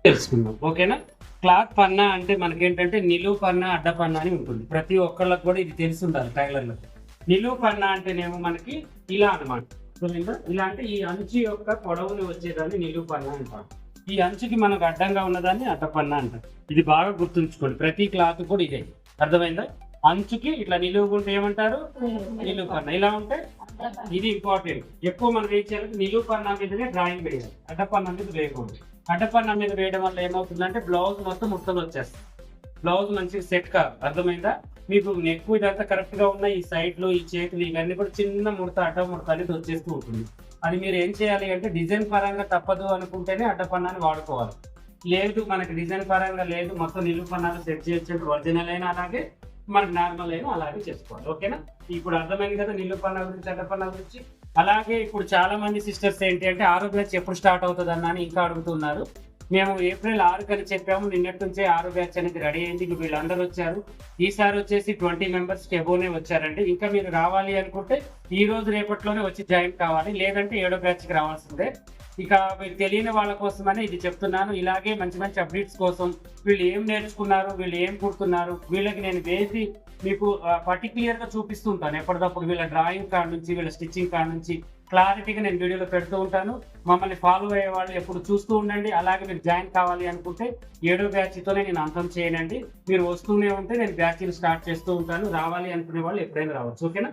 తెలుసుకుందాం. ఓకేనా? క్లాత్ పన్నా అంటే మనకేంటంటే నిలువు పన్నా, అడ్డ పన్నా అని ఉంటుంది. ప్రతి ఒక్కళ్ళకి కూడా ఇది తెలిసి ఉండాలి టైలర్‌లకు. నిలువు పన్నా అంటేనేమో మనకి ఇలా అన్నమాట. అర్థమైందా? ఇలా అంటే ఈ అంచు యొక్క పొడవుని వచ్చేదాన్ని నిలువు పన్నా అంటాం. ఈ అంచుకి మనకు అడ్డంగా ఉన్నదాన్ని అడ్డ పన్నా అంటాం. ఇది బాగా గుర్తుంచుకోండి. ప్రతి క్లాత్ కూడా ఇదే. అర్థమైందా? అంచుకి ఇట్లా నిలువుగా ఉంటే ఏమంటారు? నిలువు పన్నా. ఇలా ఉంటే ఇది ఇంపార్టెంట్. ఎక్కువ మనం ఏం చేయాలి? నిలువు పన్నా మీదనే డ్రాయింగ్ వేయాలి. అడ్డ పన్నా మీద వేయకూడదు. అడ్డపన్నా మీద వేయడం వల్ల ఏమవుతుందంటే బ్లౌజ్ మొత్తం ముడతలు వచ్చేస్తాయి. బ్లౌజ్ మంచిగా సెట్ కాదు. అర్థమైందా? మీకు నెక్ ఇదంతా కరెక్ట్ గా ఉన్న ఈ సైడ్లు, ఈ చేతులు ఇవన్నీ కూడా చిన్న ముడత, అడ్డ ముడత అనేది వచ్చేస్తూ ఉంటుంది. అది మీరు ఏం చేయాలి అంటే డిజైన్ పరంగా తప్పదు అనుకుంటేనే అడ్డపన్నాన్ని వాడుకోవాలి. లేదు మనకి డిజైన్ పరంగా లేదు, మొత్తం నిలువు పన్నాలు సెట్ చేయొచ్చు, ఒరిజినల్ అయినా అలాగే, మనకి నార్మల్ అయినా అలాగే చేసుకోవాలి. ఓకేనా? ఇప్పుడు అర్థమైంది కదా నిలువు పన్నా గురించి, అడ్డపన్నా గురించి. అలాగే ఇప్పుడు చాలా మంది సిస్టర్స్ ఏంటి అంటే ఆరో బ్యాచ్ ఎప్పుడు స్టార్ట్ అవుతుంది అన్న అని ఇంకా అడుగుతున్నారు. మేము ఏప్రిల్ 6 కని చెప్పాము. నిన్నటి నుంచే 6 బ్యాచ్ అనేది రెడీ అయింది. వీళ్ళందరూ వచ్చారు. ఈసారి వచ్చేసి 20 మెంబర్స్ ఎబోనే వచ్చారండి. ఇంకా మీరు రావాలి అనుకుంటే ఈ రోజు రేపట్లోనే వచ్చి జాయిన్ కావాలి, లేదంటే 7వ బ్యాచ్కి రావాల్సిందే. ఇక మీకు తెలియని వాళ్ళ కోసమని ఇది చెప్తున్నాను. ఇలాగే మంచి మంచి అప్డేట్స్ కోసం వీళ్ళు ఏం నేర్చుకున్నారు, వీళ్ళు ఏం కుడుతున్నారు, వీళ్ళకి నేను వేసి మీకు పర్టిక్యులర్ గా చూపిస్తూ ఉంటాను. ఎప్పటికప్పుడు వీళ్ళ డ్రాయింగ్ కాడ నుంచి, వీళ్ళ స్టిచ్చింగ్ కాడ నుంచి క్లారిటీగా నేను వీడియోలో పెడుతూ ఉంటాను. మమ్మల్ని ఫాలో అయ్యే వాళ్ళు ఎప్పుడు చూస్తూ ఉండండి. అలాగే మీరు జాయిన్ కావాలి అనుకుంటే 7వ బ్యాచ్తోనే నేను అంతం చేయనండి. మీరు వస్తూనే ఉంటే నేను బ్యాచ్లు స్టార్ట్ చేస్తూ ఉంటాను. రావాలి అనుకునే వాళ్ళు ఎప్పుడైనా రావచ్చు. ఓకేనా?